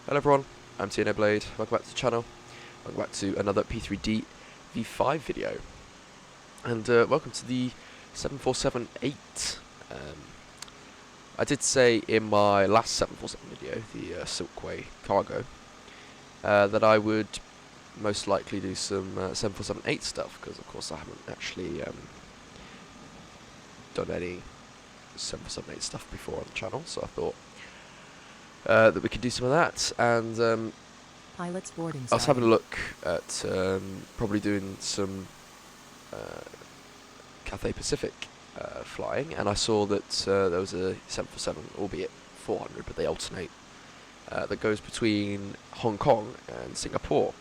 Hello everyone, I'm TNO Blade, welcome back to the channel, welcome back to another P3D V5 video, and welcome to the 747-8. I did say in my last 747 video, the Silkway Cargo, that I would most likely do some 747-8 stuff, because of course I haven't actually done any 747-8 stuff before on the channel, so I thought that we could do some of that. And Pilot's boarding I was having a look at probably doing some Cathay Pacific flying, and I saw that there was a 747, albeit 400, but they alternate, that goes between Hong Kong and Singapore.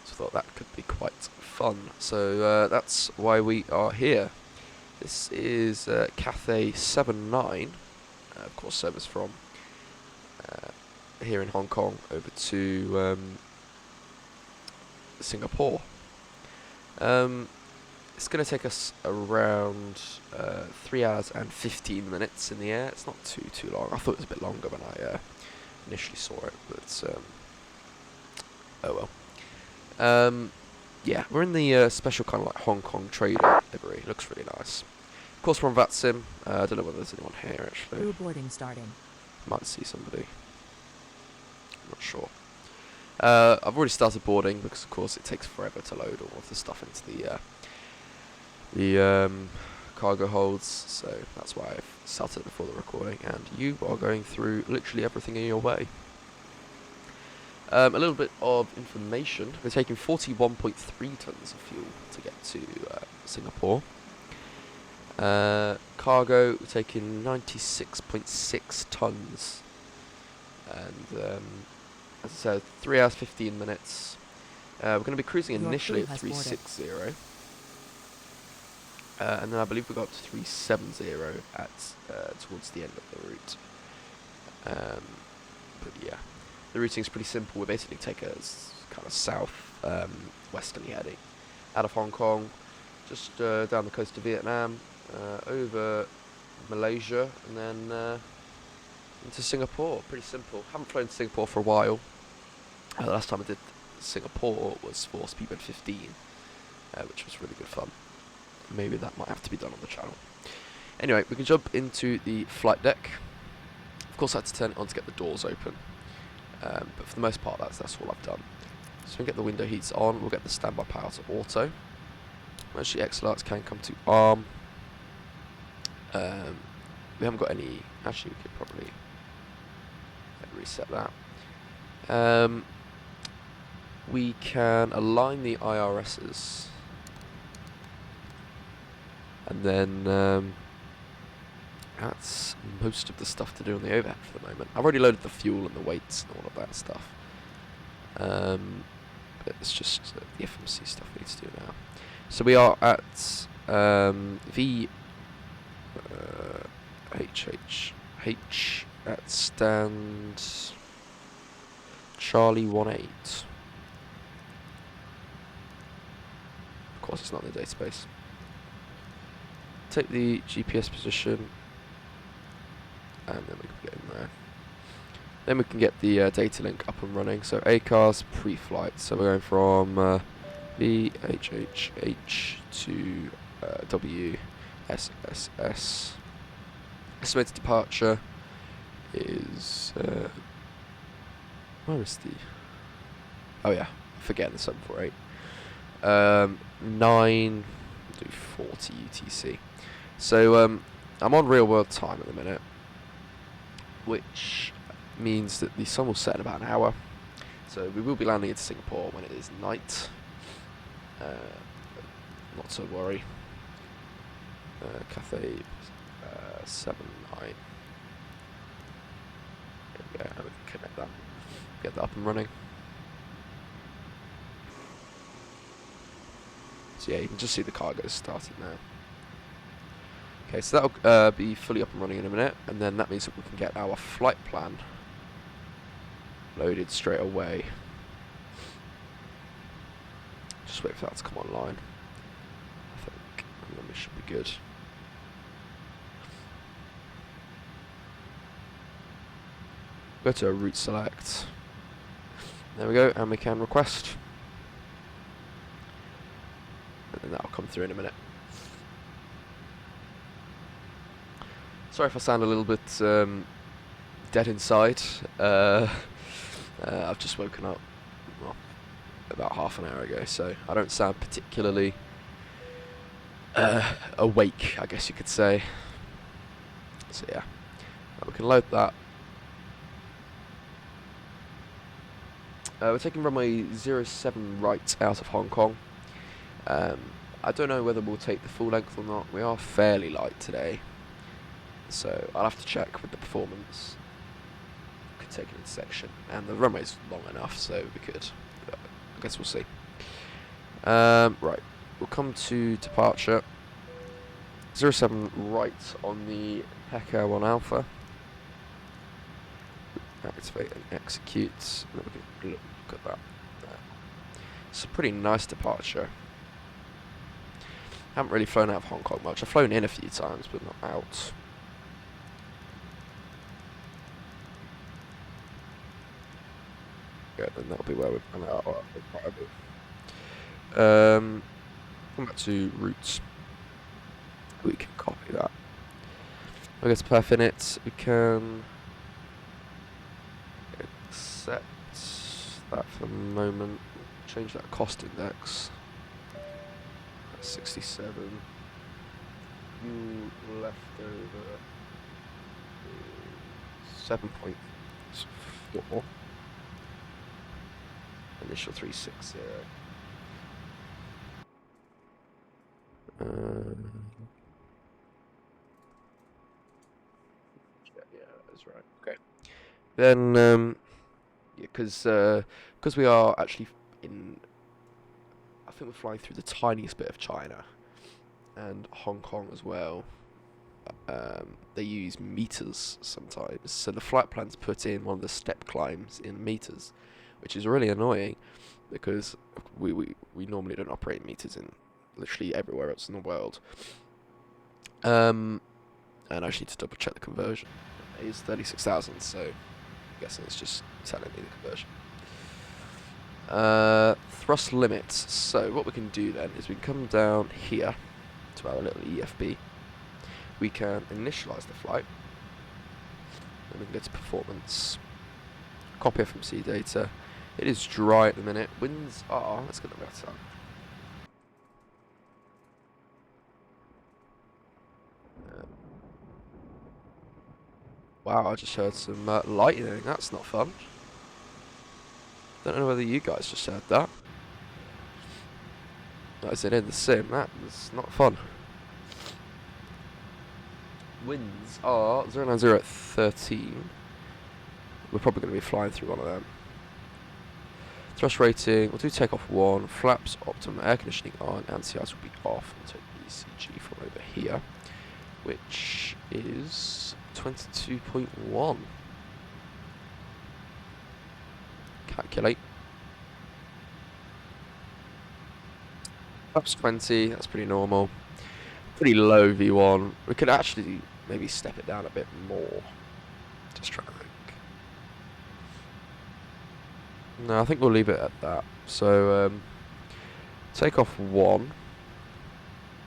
So I thought that could be quite fun. So that's why we are here. This is Cathay 79, of course, service from here in Hong Kong over to Singapore. It's going to take us around 3 hours and 15 minutes in the air. It's not too long. I thought it was a bit longer when I initially saw it, but oh well. Yeah, we're in the special kind of like Hong Kong trader livery. It looks really nice. Of course, we're on Vatsim. I don't know whether there's anyone here actually. Crew boarding starting. Might see somebody. Not sure. I've already started boarding because, of course, it takes forever to load all of the stuff into the cargo holds. So that's why I've started before the recording. And you are going through literally everything in your way. A little bit of information: we're taking 41.3 tons of fuel to get to Singapore. Cargo, we're taking 96.6 tons. And as I said, 3 hours 15 minutes. We're going to be cruising initially at 360, and then I believe we got to 370 at towards the end of the route. But yeah, the routing is pretty simple. We basically take a kind of south westerly heading out of Hong Kong, just down the coast of Vietnam, over Malaysia, and then into Singapore. Pretty simple. Haven't flown to Singapore for a while. The last time I did Singapore was for Speedbird 15, which was really good fun. Maybe that might have to be done on the channel. Anyway, we can jump into the flight deck. Of course I had to turn it on to get the doors open, but for the most part that's all I've done. So we can get the window heats on, we'll get the standby power to auto. Actually, XLRs can come to arm. We haven't got any. Actually, we could probably reset that. We can align the IRSs, and then that's most of the stuff to do on the overhead for the moment. I've already loaded the fuel and the weights and all of that stuff. But it's just the FMC stuff we need to do now. So we are at VHHH at stand Charlie 18. Of course it's not in the database. Take the GPS position, and then we can get in there. Then we can get the data link up and running. So ACARS pre-flight. So we're going from VHHH to WSSS. Estimated departure is where is the? Oh yeah, forget the 748. 9:40 UTC. So I'm on real world time at the minute, which means that the sun will set in about an hour. So we will be landing into Singapore when it is night. Not to worry. Cathay 79. There we go, and we can connect that. Get that up and running. So yeah, you can just see the cargo starting now. Okay, so that'll be fully up and running in a minute, and then that means that we can get our flight plan loaded straight away. Just wait for that to come online. I think, and then we should be good. Go to a route select. There we go, and we can request. And then that'll come through in a minute. Sorry if I sound a little bit dead inside. I've just woken up, well, about half an hour ago, so I don't sound particularly awake, I guess you could say. So yeah, we can load that. We're taking runway 07 right out of Hong Kong. I don't know whether we'll take the full length or not. We are fairly light today, so I'll have to check with the performance. Could take it in section, and the runway's long enough, so we could. But I guess we'll see. Right, we'll come to departure. 07 right on the Heka 1 Alpha. Activate and execute. And then we can look at that. It's a pretty nice departure. Haven't really flown out of Hong Kong much. I've flown in a few times, but not out. Yeah, then that'll be where we're going out quite a bit. Come back to routes. We can copy that. I guess perf in it. We can accept that for the moment. Change that cost index. 67. Left over 7.4. Initial 360. Yeah, that's right. Okay. Then, yeah, because we are actually in. I think we're flying through the tiniest bit of China and Hong Kong as well. They use meters sometimes, so the flight plan's put in one of the step climbs in meters, which is really annoying because we normally don't operate meters in literally everywhere else in the world. And I just need to double check the conversion. It is 36,000, so I'm guessing it's just telling me the conversion. Thrust limits. So what we can do then is we can come down here to our little EFB. We can initialize the flight. Then we can go to performance. Copy FMC data. It is dry at the minute. Winds are, let's get the better. Wow, I just heard some lightning. That's not fun. Don't know whether you guys just heard that. As in the sim, that was not fun. Winds are 090 at 13. We're probably going to be flying through one of them. Thrust rating, we'll do takeoff 1. Flaps, optimum air conditioning on, and CIs will be off. We'll take ECG from over here, which is 22.1. Calculate. Flaps 20, that's pretty normal. Pretty low V1. We could actually maybe step it down a bit more. Just trying to think. No, I think we'll leave it at that. So, takeoff 1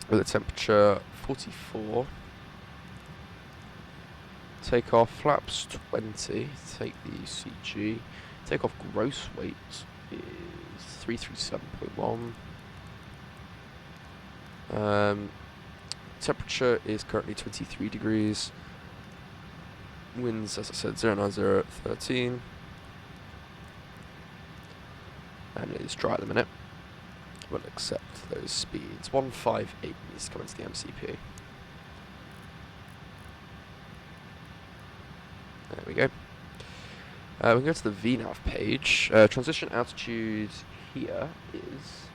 with a temperature 44. Takeoff flaps 20. Take the ECG. Takeoff gross weight is 337.1. Temperature is currently 23 degrees. Winds, as I said, 090 at 13. And it is dry at the minute. We'll accept those speeds. 158 needs to come into the MCP. There we go. We can go to the VNAV page. Transition altitude here is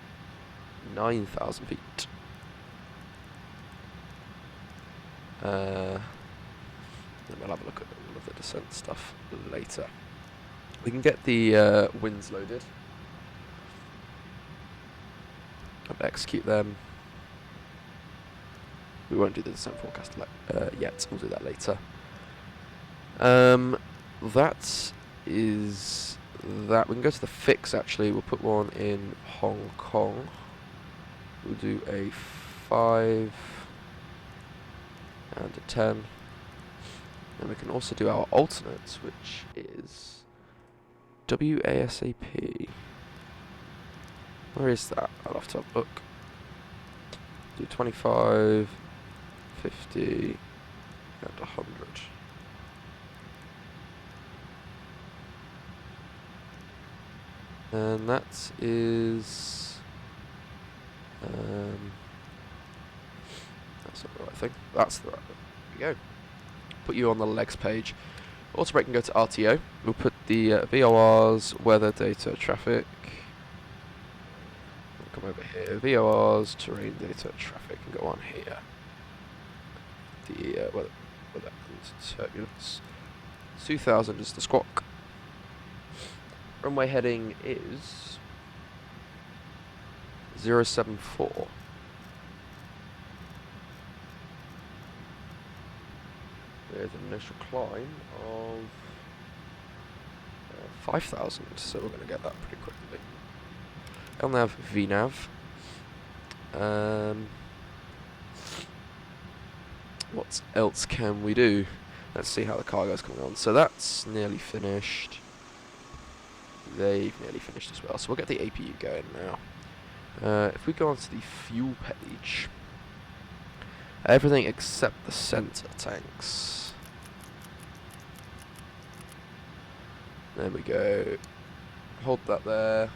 9,000 feet. Then we'll have a look at all of the descent stuff later. We can get the winds loaded. I'll execute them. We won't do the descent forecast yet. We'll do that later. That is that. We can go to the fix actually. We'll put one in Hong Kong. We'll do a 5 and a 10. And we can also do our alternates, which is WASAP. Where is that? I'll have to have a look. Do 25, 50, and 100. And that is... that's not the right thing. That's the right thing. There we go. Put you on the legs page. Auto brake can go to RTO. We'll put the VORs, weather, data, traffic. We'll come over here. VORs, terrain, data, traffic, and go on here. The weather and turbulence. 2000 is the squawk. Runway heading is 074. With an initial climb of 5,000, so we're going to get that pretty quickly. LNAV, VNAV. What else can we do? Let's see how the cargo's coming on. So that's nearly finished. They've nearly finished as well, so we'll get the APU going now. If we go onto the fuel page, everything except the center tanks. There we go. Hold that there.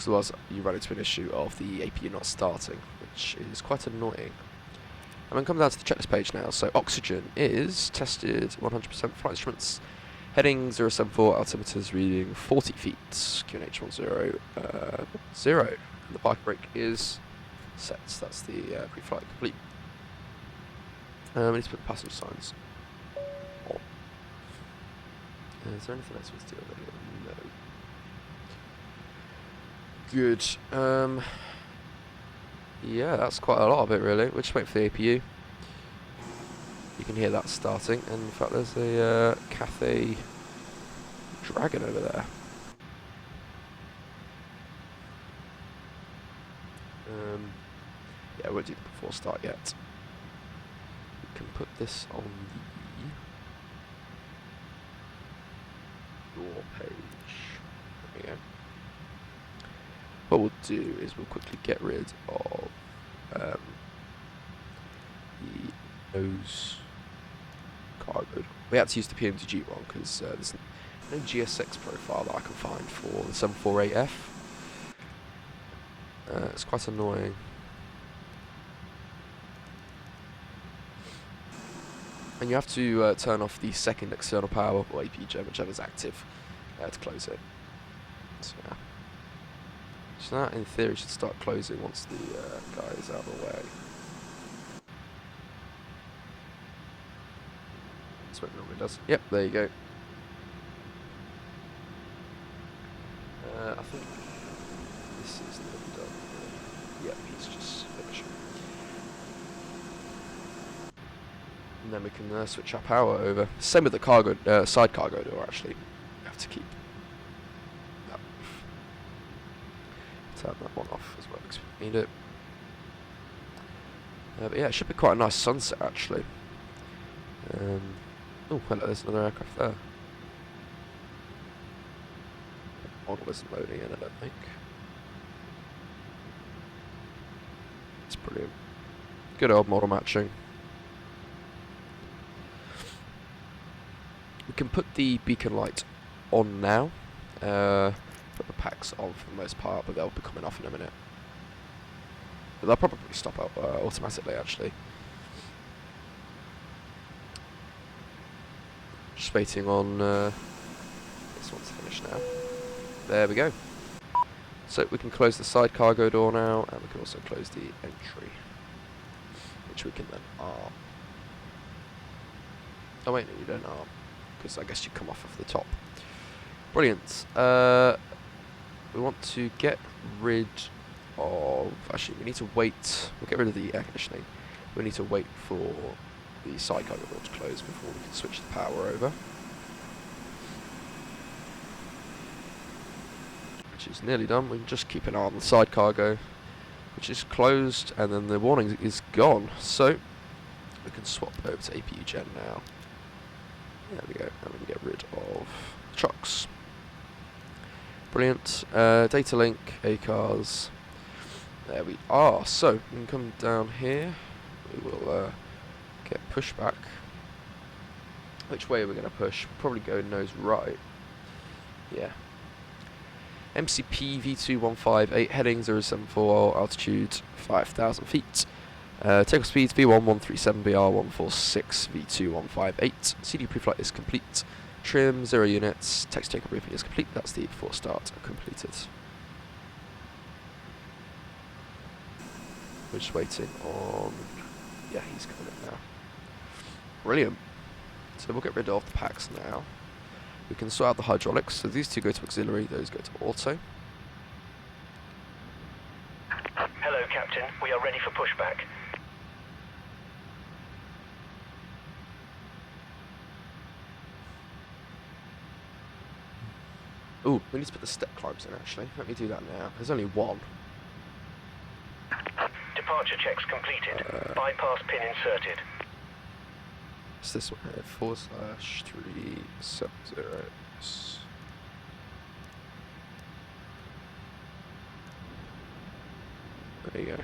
Otherwise you run into an issue of the APU not starting, which is quite annoying. And then come down to the checklist page now. So oxygen is tested 100% flight instruments. Heading 074, altimeters reading 40 feet. QNH 10, 0. And the parking brake is set. So that's the pre-flight complete. We need to put the passenger signs on. Is there anything else we need to do over here? No. Good. Yeah, that's quite a lot of it really. We're just waiting for the APU. You can hear that starting, and in fact there's a Cathay Dragon over there. Yeah, we won't do the before start yet. We can put this on the door page. There we go. What we'll do is we'll quickly get rid of the nose cargo. We had to use the PMDG one because there's no GSX profile that I can find for the 748F. It's quite annoying. And you have to turn off the second external power, or APG, whichever's active, to close it. So, yeah. So that, in theory, should start closing once the guy is out of the way. That's what it normally does. Yep, there you go. I think this is nearly done. Yep, he's just finishing. And then we can switch our power over. Same with the cargo, side cargo door, actually. You have to keep that off. Turn that one off as well because we need it. But yeah, it should be quite a nice sunset, actually. Oh, hello, there's another aircraft there. Model isn't loading in, I don't think. It's brilliant. Good old model matching. We can put the beacon light on now. Put the packs on for the most part, but they'll be coming off in a minute. But they'll probably stop out automatically, actually. Just waiting on this one's finished now. There we go. So we can close the side cargo door now, and we can also close the entry, which we can then arm. Oh wait, no, you don't arm, because I guess you come off of the top. Brilliant. We want to get rid of... Actually, we need to wait. We'll get rid of the air conditioning. We need to wait for the side cargo door to close before we can switch the power over. Which is nearly done. We can just keep an eye on the side cargo, which is closed, and then the warning is gone. So we can swap over to APU Gen now. There we go, and we can get rid of trucks. Brilliant. Data link, ACARS. There we are. So we can come down here. We will get pushback. Which way are we going to push? We'll probably go nose right. Yeah. MCP V2158, heading 074, altitude 5,000 feet. Takeoff speed V1137BR146, V2158. CD preflight is complete. Trim 0 units. Text takeoff briefing is complete. That's the before start completed. We're just waiting on. Yeah, he's coming in now. Brilliant. So we'll get rid of the packs now. We can sort out the hydraulics. So these two go to auxiliary, those go to auto. Hello, Captain. We are ready for pushback. Ooh, we need to put the step climbs in actually. Let me do that now. There's only one. Departure checks completed. Bypass pin inserted. It's this one here, /370. There you go.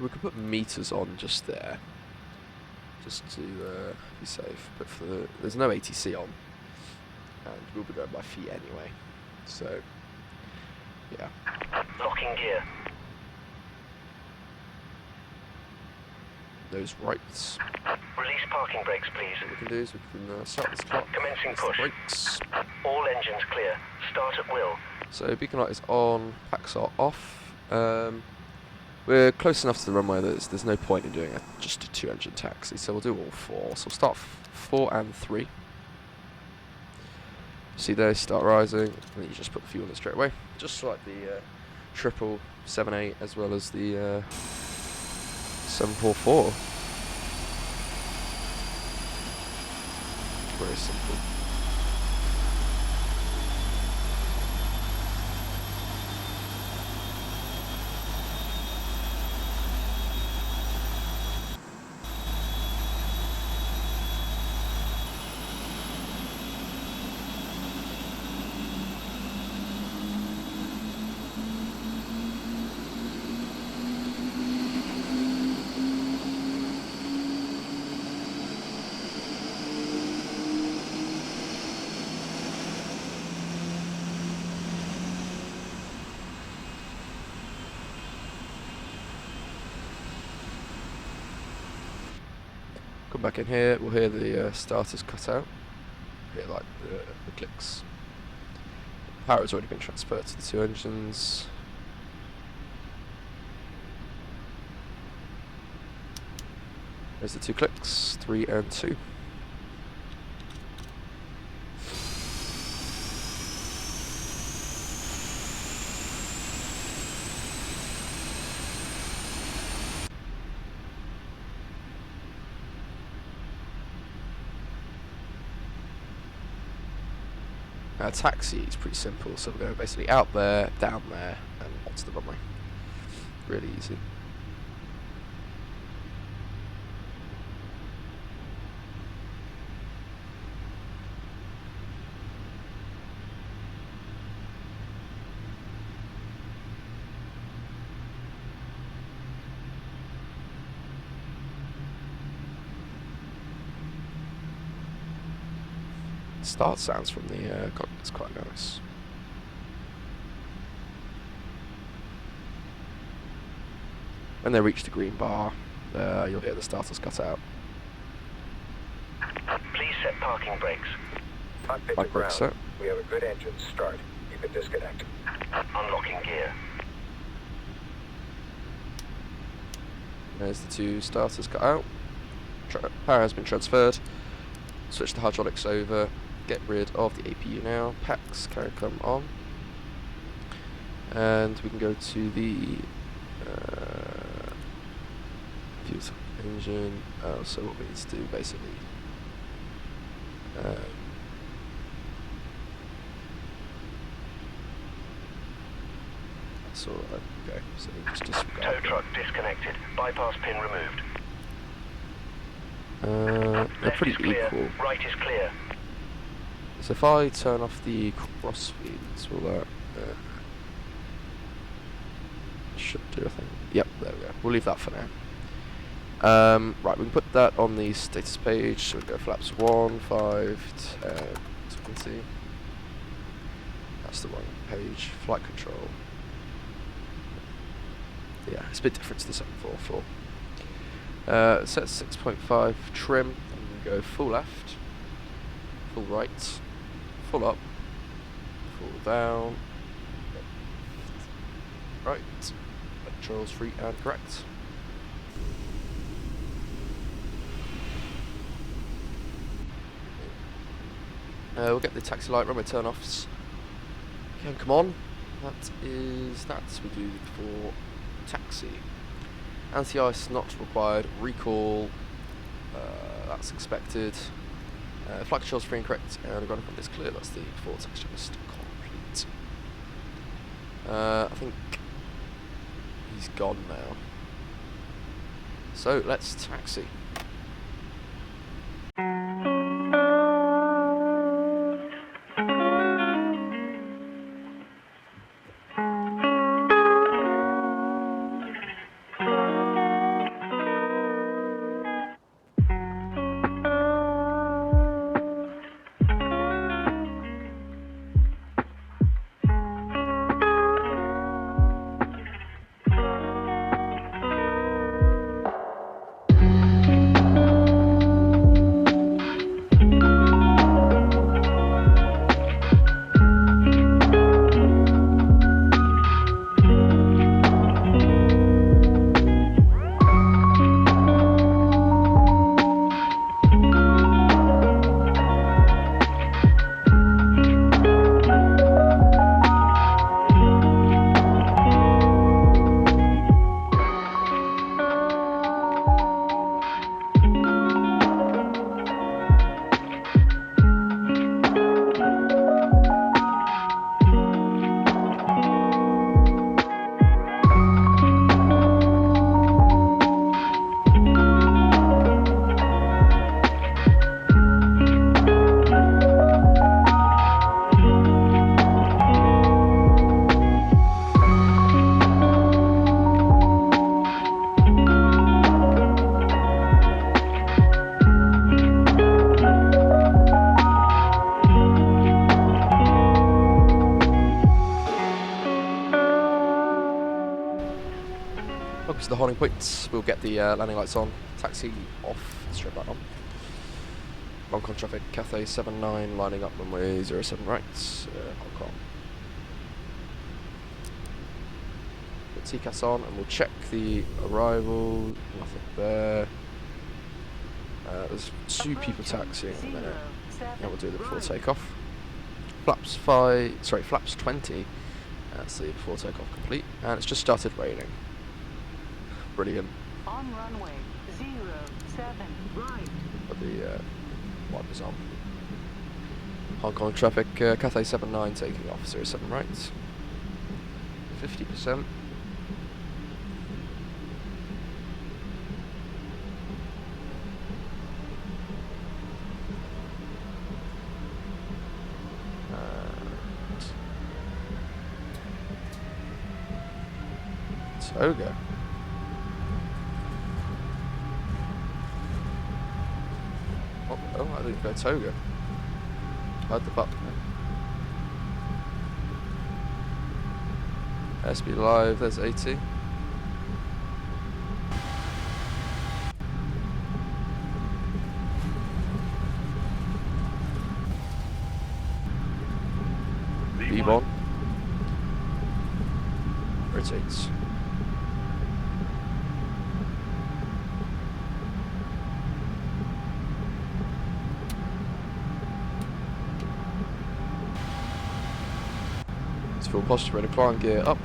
We could put meters on just there, just to be safe. But for there's no ATC on, and we'll be going by feet anyway. So, yeah. Locking gear. Those rights. Release parking brakes, please. What we can do is we can start this clock. Commencing Press the push. brakes. All engines clear. Start at will. So beacon light is on, packs are off. We're close enough to the runway that there's no point in doing just a 2-engine taxi, so we'll do all 4. So we'll start 4 and 3. See they start rising, and then you just put the fuel in straight away. Just like the 777-8 as well as the 744. Very simple. Come back in here, we'll hear the starters cut out. Hear like the clicks. Power has already been transferred to the 2 engines. There's the 2 clicks, 3 and 2. Taxi is pretty simple, so we're going basically out there, down there, and onto the runway. Really easy. Start sounds from the cockpit's quite nice. When they reach the green bar, you'll hear the starters cut out. Please set parking brakes. Cockpit to ground. Set. We have a good engine start. You can disconnect. Unlocking gear. There's the 2 starters cut out. Power has been transferred. Switch the hydraulics over. Get rid of the APU now. Packs can come on. And we can go to the view engine. So what we need to do basically. So okay, so we just disregard. Tow truck disconnected. Bypass pin removed. They're Left pretty is clear. equal. Right is clear. So if I turn off the cross speeds, will that should do a thing? Yep, there we go. We'll leave that for now. Right, we can put that on the status page. So we go flaps 1, 5, 10, 20. That's the wrong page. Flight control. Yeah, it's a bit different to the 744. Set 6.5 trim, and we go full left, full right, full up, full down, right, controls free and correct. We'll get the taxi light runway turn-offs. Can come on. That is that. We do for taxi. Anti-ice not required. Recall. That's expected. Flight controls free and correct. And ground control is clear. That's the before taxi just complete. I think he's gone now. So let's taxi. To the holding points, we'll get the landing lights on, taxi off, straight back on. Hong Kong traffic, Cathay 79 lining up runway 07 right, Hong Kong. Put TCAS on and we'll check the arrival, nothing there. There's 2 people taxiing at the minute, and we'll do the before takeoff. Flaps 20, that's the before takeoff complete, and it's just started raining. Brilliant. On runway 07 right. Put the wipers on. Hong Kong traffic, Cathay 79 taking off 07 right. 50%. Toga. Oh, I didn't go Toga. I had the button. SB live, there's 80. B1. Rotates. full posture, ready to climb, gear up.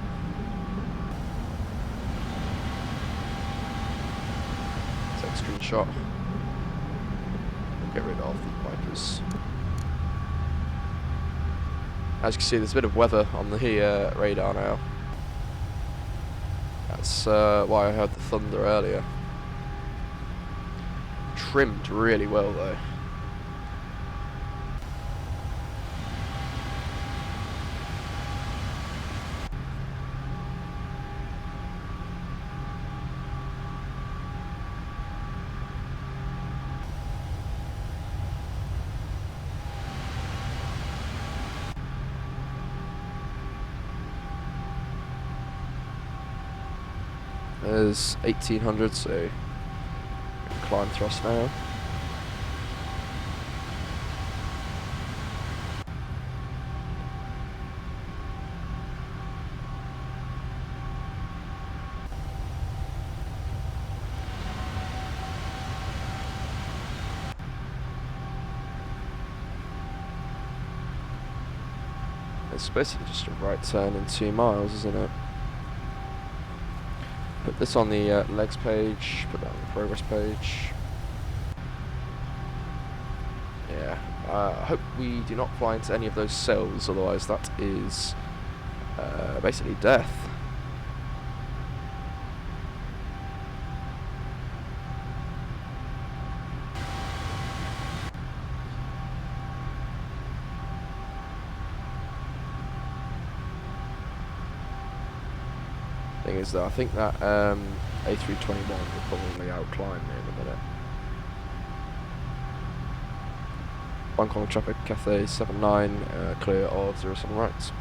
Take a screenshot. We'll get rid of the wipers. As you can see, there's a bit of weather on the radar now. That's why I heard the thunder earlier. Trimmed really well though. There's 1800, so climb thrust now. It's basically just a right turn in 2 miles, isn't it? Put this on the legs page, put that on the progress page. Yeah, I hope we do not fly into any of those cells, otherwise that is basically death. Thing is though, I think that A321 will probably outclimb me in a minute. Hong Kong traffic, Cathay 79, clear of 07 right.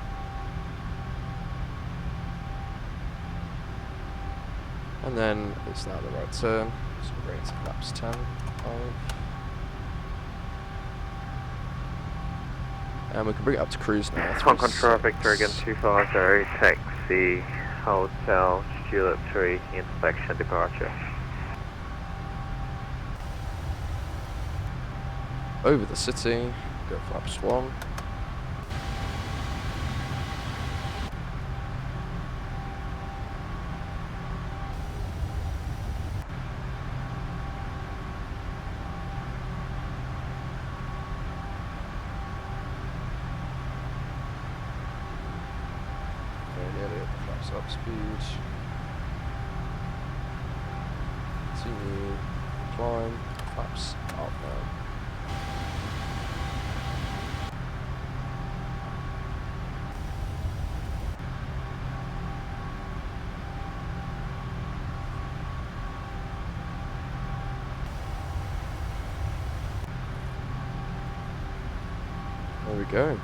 And then it's now the right turn, so we're going to laps 10, 5. And we can bring it up to cruise now. Hong Kong traffic, Dragon 250, taxi, hotel, Julep 3, inspection departure. Over the city, go flaps 1. Nearly at the flaps up speed. Continue, climb, flaps up now. There we go.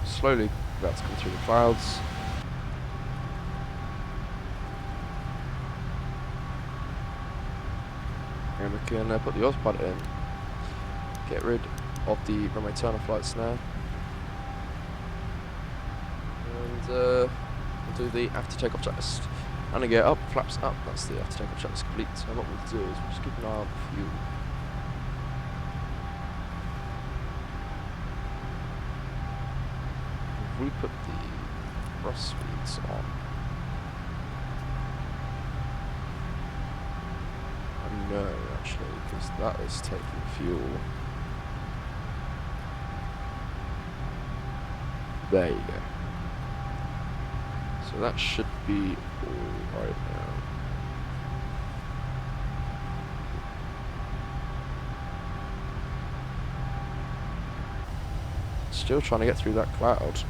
Slowly about to come through the clouds. And we can put the autopilot in. Get rid of the runway turner flights now. And we'll do the after takeoff checklist. And get up, flaps up, that's the after takeoff checklist complete. So what we'll do is we'll just keep an eye on the fuel. We put the thrust speeds on. No, actually, because that is taking fuel. There you go. So that should be all right now. Still trying to get through that cloud.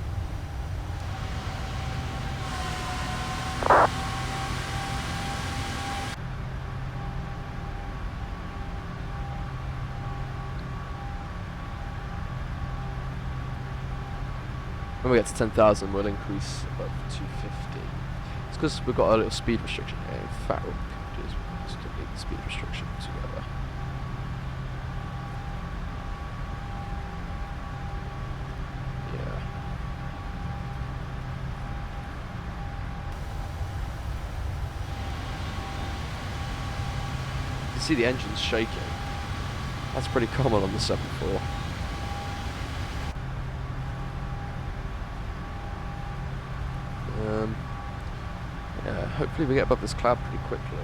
When we get to 10,000, we'll increase above 250. It's because we've got a little speed restriction here. In fact, what we can do is we'll just delete the speed restriction together. Yeah. You can see the engine's shaking. That's pretty common on the 7.4. hopefully we get above this cloud pretty quickly.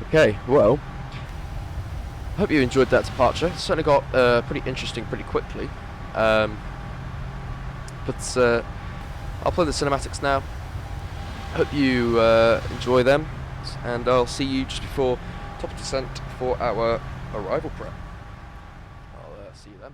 Okay, well, hope you enjoyed that departure. It certainly got pretty interesting pretty quickly. But I'll play the cinematics now. Hope you enjoy them, and I'll see you just before top of descent for our arrival prep. I'll see you then.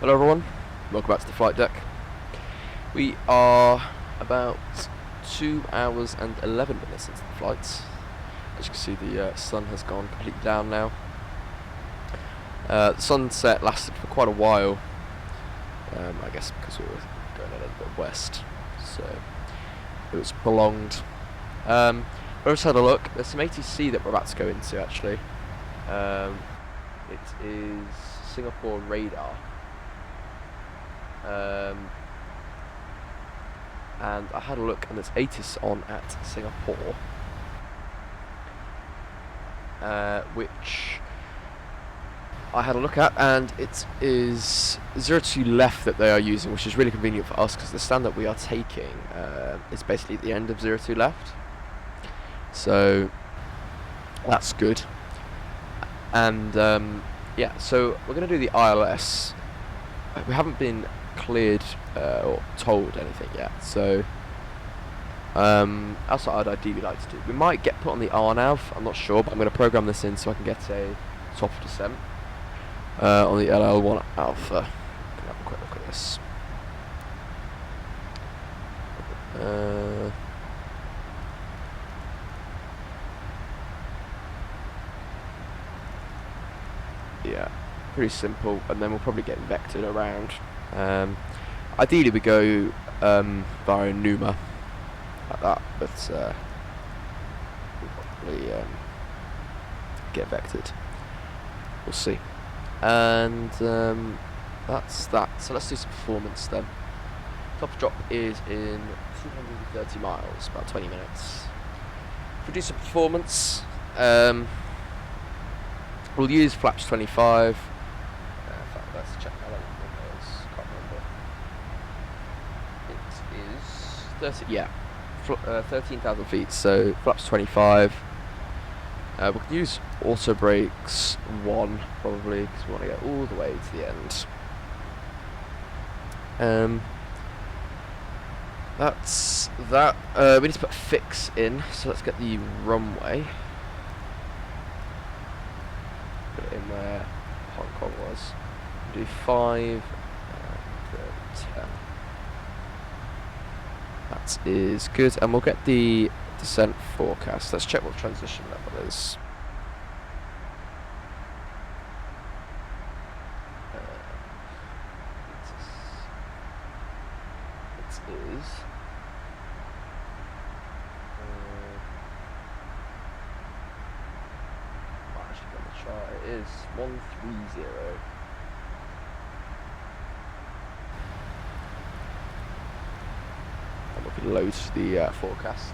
Hello everyone, welcome back to the flight deck. We are about 2 hours and 11 minutes into the flight. As you can see, the sun has gone completely down now. The sunset lasted for quite a while, I guess because we were going a little bit west, so it was prolonged. I just had a look. There's some ATC that we're about to go into actually. It is Singapore radar. And I had a look, and there's ATIS on at Singapore, which I had a look at, and it is 02 left that they are using, which is really convenient for us because the stand that we are taking is basically at the end of 02 left, so that's good. And yeah, so we're going to do the ILS. We haven't been cleared or told anything yet, so that's what I'd ideally like to do. We might get put on the RNAV, I'm not sure, but I'm going to program this in so I can get a top of descent on the LL1 Alpha. Can have a quick look at this. Yeah, pretty simple, and then we'll probably get vectored around. Ideally we go via Numa like that, but we'll probably get vectored. We'll see. And that's that. So let's do some performance then. Top drop is in 230 miles, about 20 minutes. If we do some performance, we'll use flaps 25, Yeah, 13,000 feet. So flaps 25. We can use auto brakes 1 probably because we want to get all the way to the end. That's that. We need to put fix in, so let's get the runway. Put it in where Hong Kong was. Do 5 and 10. That is good, and we'll get the descent forecast. Let's check what transition level is. It is. Actually, on the chart, it is 130. And we can load the forecast.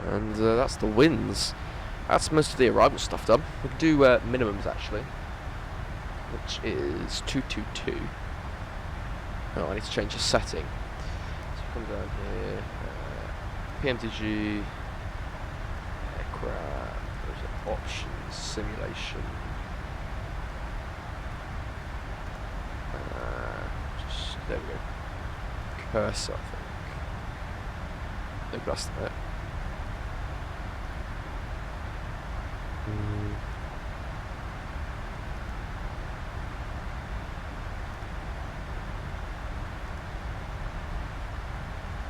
And that's the winds. That's most of the arrival stuff done. We can do minimums actually, which is 222. Oh, I need to change the setting. So come down here, PMDG, aircraft, there's options, simulation. Just, there we go. Cursor, I think. Maybe that's it.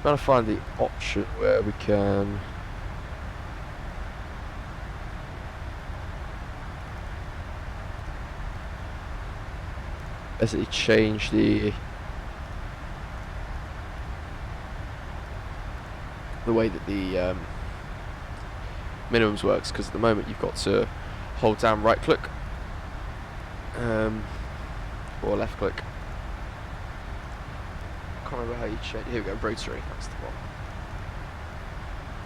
Trying to find the option where we can basically change the way that the minimums works, because at the moment you've got to hold down right click or left click. I can't remember how you change. Here we go, rotary, that's the one.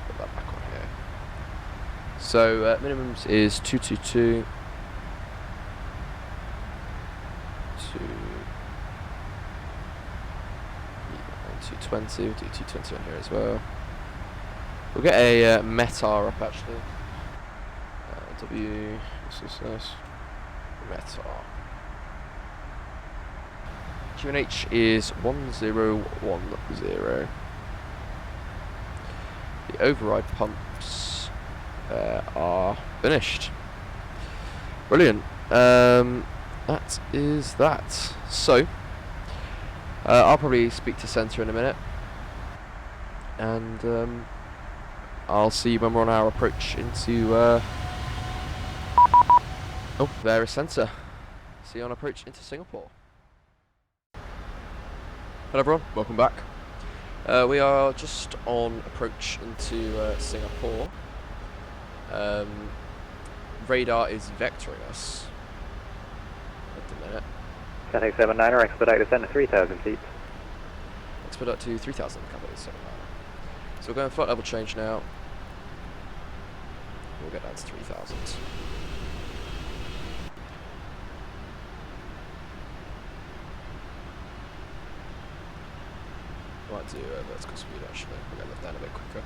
Put that back on here. So minimums is 222 to 220. We'll do 220 on here as well. We'll get a METAR up actually. WSSS METAR. QNH is 1010. The override pumps are finished. Brilliant. That is that. So, I'll probably speak to Centre in a minute, and I'll see you when we're on our approach into. Oh, there is Centre. See you on approach into Singapore. Hello everyone, welcome back. We are just on approach into Singapore. Radar is vectoring us at the minute. Cathay 79er, expedite descent at 3,000 feet. Expedite to 3,000, Cathay 79er. So we're going flight level change now. We'll get down to 3,000. Might do vertical speed actually. We'll get that down a bit quicker.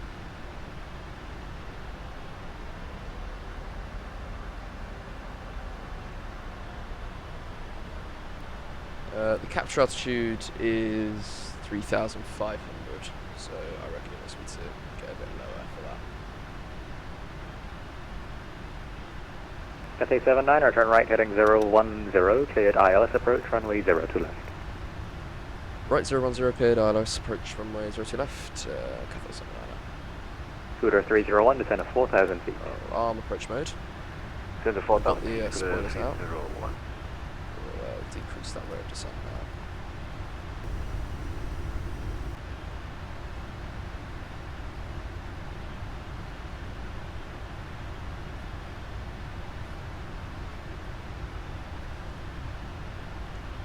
The capture altitude is 3,500, so I reckon it must be to get a bit lower for that. Cathay 79er, turn right heading 010, cleared ILS approach, runway 02 left. Right 010, cleared ILS approach, runway 02 left, Cathay 79er. Scooter 301, descent at 4,000 feet. Arm approach mode. To the 4,000 Got the spoilers out. 301. We'll decrease that rate of descent now.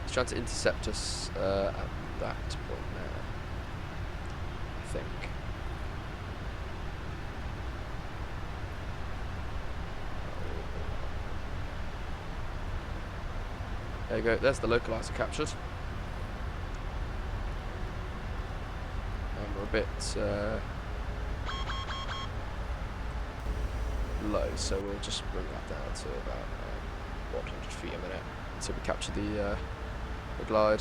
He's trying to intercept us at that point now, I think. There you go, there's the localizer captured. And we're a bit low, so we'll just bring that down to about 100 feet a minute until we capture the glide.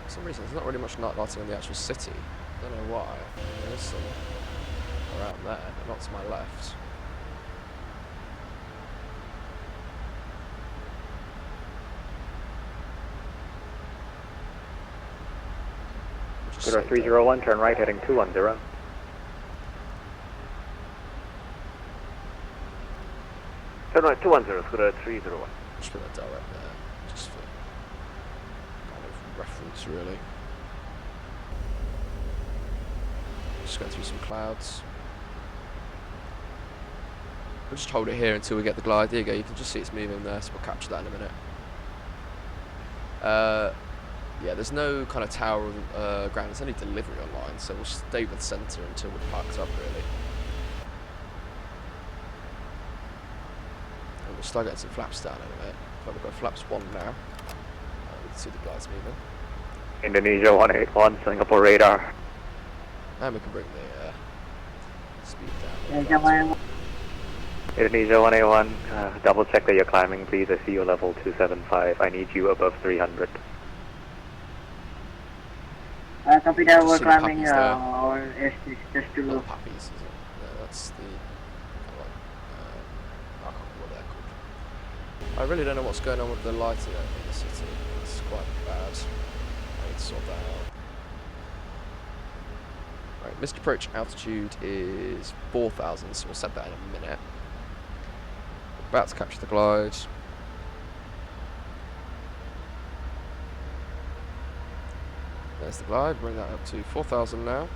For some reason, there's not really much night lighting on the actual city. I don't know why. There's some around there, but not to my left. Scooter 301, turn right, heading 210. Turn right, 210, Scooter 301. Just put that direct there, just for kind of reference, really. Just going through some clouds. We'll just hold it here until we get the glide. There you go, you can just see it's moving there, so we'll capture that in a minute. Yeah, there's no kind of tower ground, there's only delivery online, so we'll stay with centre until we're parked up, really. And we'll start getting some flaps down in a minute. So we've got flaps 1 now. We can see the glides moving. Indonesia 181, Singapore radar. And we can bring the speed down. Indonesia 181, double check that you're climbing, please. I see you level 275. I need you above 300. Copy that, we're Just see the climbing puppies there. or is this just too Not low? puppies, is it? No, that's the kind of like, I can't remember what they're called. I really don't know what's going on with the lighting in the city. It's quite bad. I need to sort that out. Right, missed approach altitude is 4,000, so we'll set that in a minute. We're about to capture the glide. There's the glide, bring that up to 4,000 now.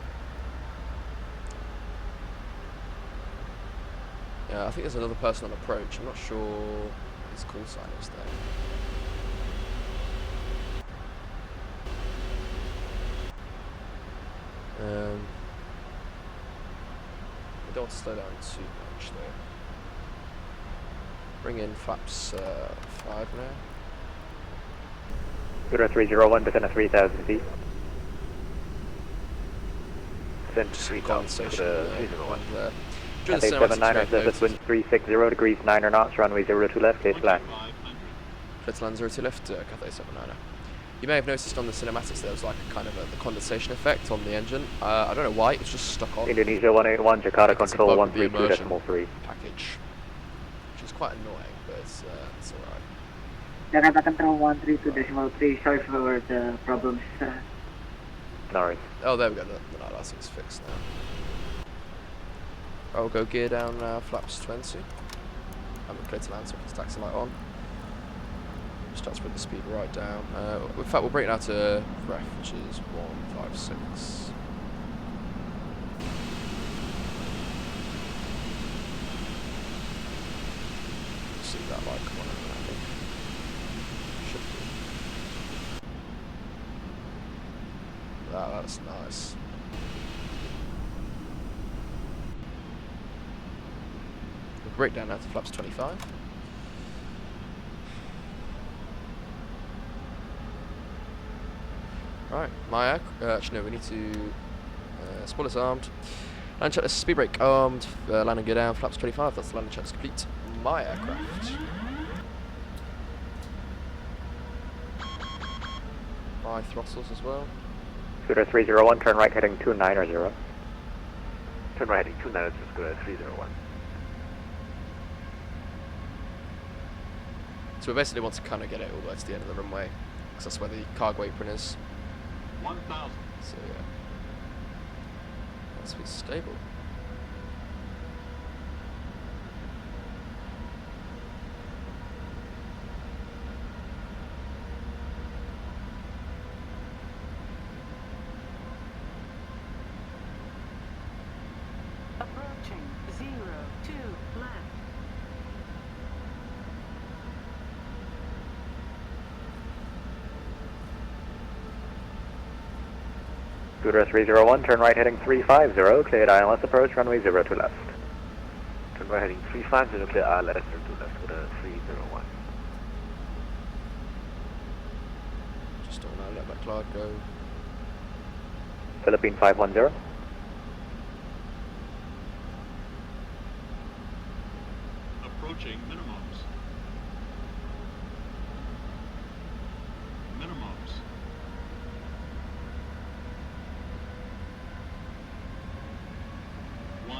Yeah, I think there's another person on approach. I'm not sure what his call sign is there. We don't want to slow down too much though. Bring in flaps 5 now. Scooter 301, descend at 3,000 feet. Descend to 3,000, Scooter 301. Cathay 79, surface wind 360 degrees 9 knots, runway 02 left, clear to land. Clear to land 02 left, Cathay 79. You may have noticed on the cinematics there was like a kind of the condensation effect on the engine. I don't know why, it's just stuck on. Indonesia 181, Jakarta control 132.3. Package, which is quite annoying, but it's alright. Jakarta control 132.3, sorry for the problems. No worries. Oh, there we go, the night lighting is fixed now. I'll go gear down flaps 20. And we're clear to land, so we can taxi light on. Start to put the speed right down. In fact, we'll bring it down to ref, which is 156. See that light come on and landing. Should be. Wow, that's nice. We'll break down now to flaps 25. Right, my actually no, we need to spoilers armed. Land checklist, speed brake armed, landing gear down, flaps 25, that's the landing checklist complete. My aircraft. My throttles as well. Scooter 301, turn right heading 290. Turn right heading 290, Scooter 301. So we basically want to kind of get it all the way to the end of the runway, because that's where the cargo apron is. 1,000. So yeah, that's be stable. Approaching 02 left. Scooter 301, turn right heading 350, cleared ILS approach, runway 02 left. Turn right heading 350, clear ILS 02 left, Scooter 301. Just don't know, let that cloud go. Philippine 510. Approaching minimums. Minimums. $100.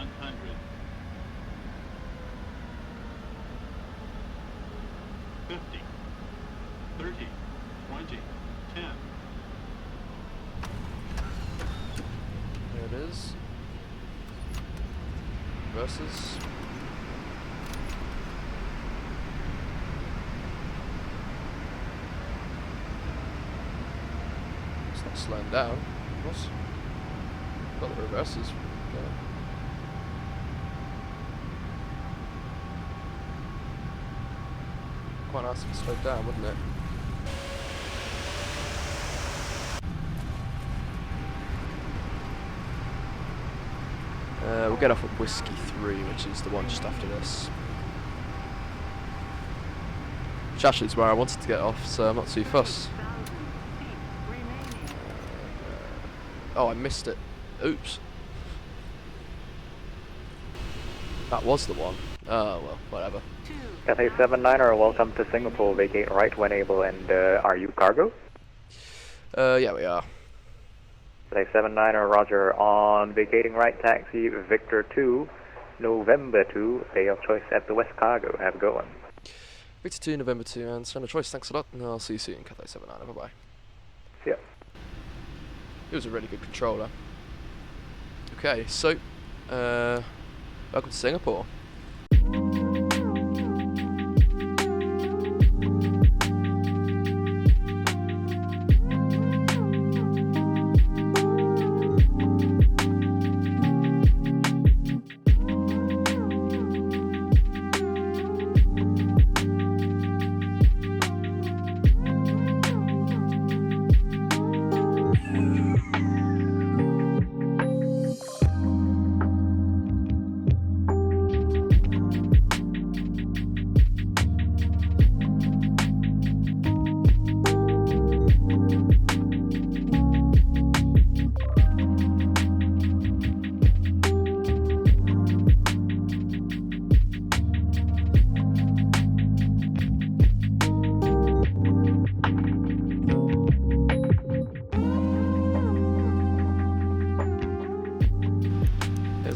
50. 30. 20. 10. There it is. Versus. It's not slowing down. What's got the reverses? Yeah. Quite nice if it slowed down, wouldn't it? We'll get off at Whiskey 3, which is the one just after this. Which actually is where I wanted to get off, so I'm not too fussed. Oh, I missed it. Oops. That was the one. Oh, well, whatever. Cathay 79er, welcome to Singapore, vacate right when able, and are you cargo? Yeah, we are. Cathay 79er, roger, on vacating right taxi, Victor 2, November 2, day of choice at the West Cargo, have a good one. Victor 2, November 2, and Standard Choice, thanks a lot, and I'll see you soon, Cathay 79er, bye-bye. See ya. It was a really good controller. Okay, so, welcome to Singapore.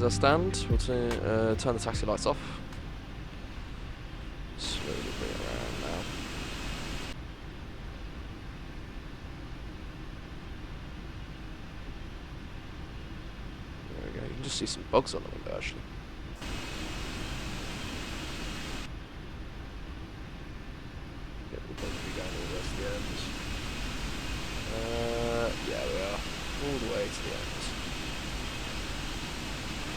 Our stand. We'll turn the taxi lights off. Slowly bring it around now. There we go. You can just see some bugs on the window actually. Yeah, we'll probably be going all the way to the end. Yeah, we are all the way to the end.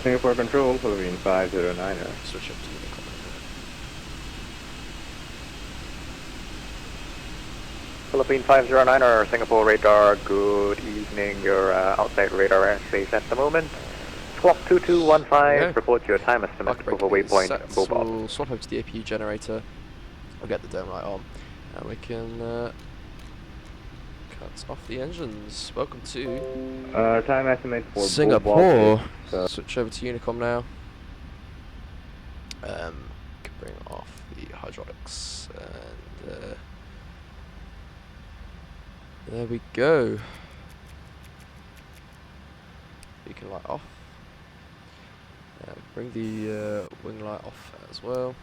Singapore Control, Philippine 509er. Switch up to Unicom in a minute. Philippine 509er, Singapore radar, good evening. You're outside radar airspace at the moment. Squawk 2215, Okay. report your time estimate over waypoint Bobop. We'll swap over to the APU generator. We'll get the dome light on, and we can cut off the engines. Welcome to Time estimate for Singapore. Switch over to Unicom now. Can bring off the hydraulics, and there we go. Beacon light off. Bring the wing light off as well.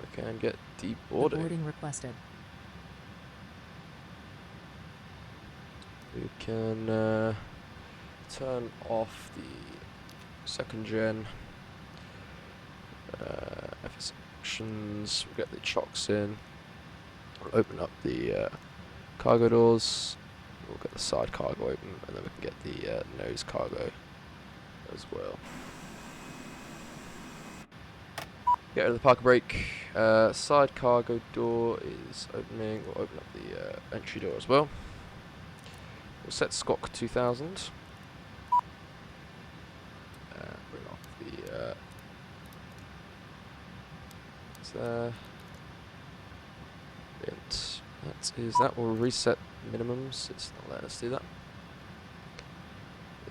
We can get deboarding. Boarding requested. We can turn off the second gen FS actions. We'll get the chocks in. We'll open up the cargo doors. We'll get the side cargo open, and then we can get the nose cargo as well. Get rid of the parker brake. Side cargo door is opening. We'll open up the entry door as well. We'll set Squawk 2000. Bring off the it's there. Brilliant. That will reset minimums. It's not letting us do that.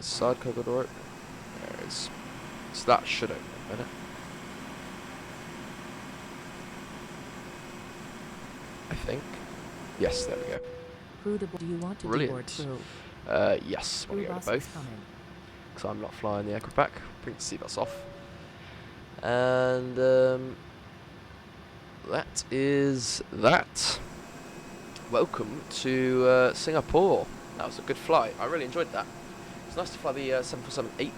Is side cover door open? There it is. So that should open in a minute. I think. Yes, there we go. Crew to do you want to Brilliant. deboard crew? Yes, I Crew want to go bus to is both. coming. Because I'm not flying the aircraft back. Bring the seatbelts off. And that is that. Welcome to Singapore. That was a good flight. I really enjoyed that. It's nice to fly the 747-8.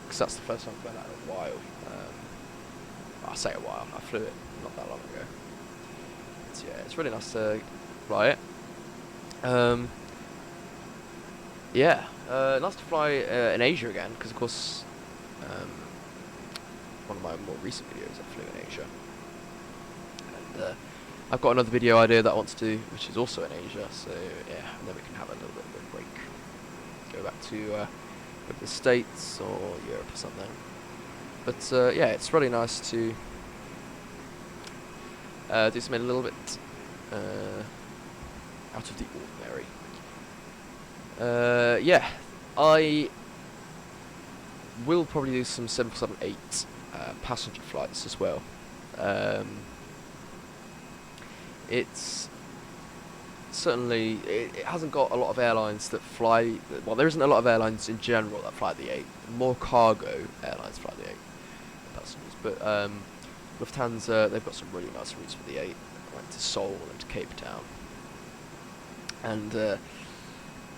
Because that's the first time I've flown that in a while. I say a while. I flew it not that long ago. But yeah, it's really nice to fly it. Yeah, nice to fly in Asia again, because of course one of my more recent videos I flew in Asia, and I've got another video idea that I want to do, which is also in Asia. So yeah, and then we can have a little bit of a break, go back to the States or Europe or something. But yeah, it's really nice to do something a little bit out of the ordinary. Yeah, I will probably do some 747-8 passenger flights as well. It's certainly, it hasn't got a lot of airlines that fly, well, there isn't a lot of airlines in general that fly the 8. More cargo airlines fly the 8 passengers, but Lufthansa, they've got some really nice routes for the 8. I went to Seoul and to Cape Town. And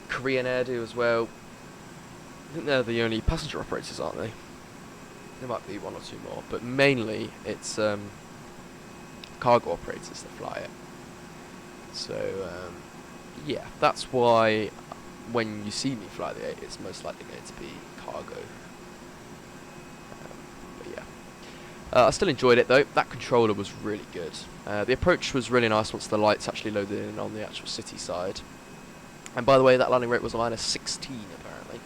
Korean Air do as well. I think they're the only passenger operators, aren't they? There might be one or two more, but mainly it's cargo operators that fly it. So yeah, that's why when you see me fly the 8, it's most likely going to be cargo. But yeah, I still enjoyed it though. That controller was really good. The approach was really nice once the lights actually loaded in on the actual city side. And by the way, that landing rate was a -16 apparently,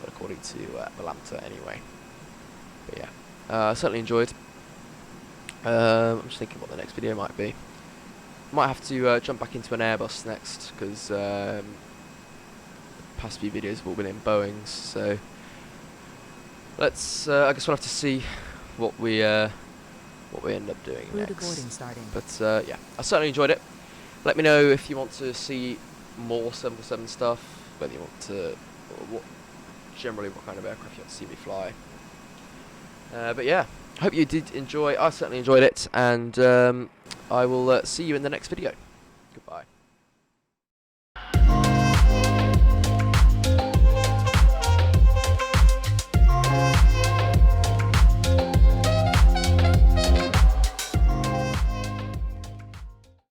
but according to Atlanta anyway. But yeah, I certainly enjoyed. I'm just thinking what the next video might be. Might have to jump back into an Airbus next, because the past few videos have all been in Boeings. So let's. I guess we'll have to see what we end up doing Crew to next. boarding starting. But yeah, I certainly enjoyed it. Let me know if you want to see more 747 stuff, whether you want to, or generally what kind of aircraft you want to see me fly. But yeah, hope you did enjoy. I certainly enjoyed it, and I will see you in the next video.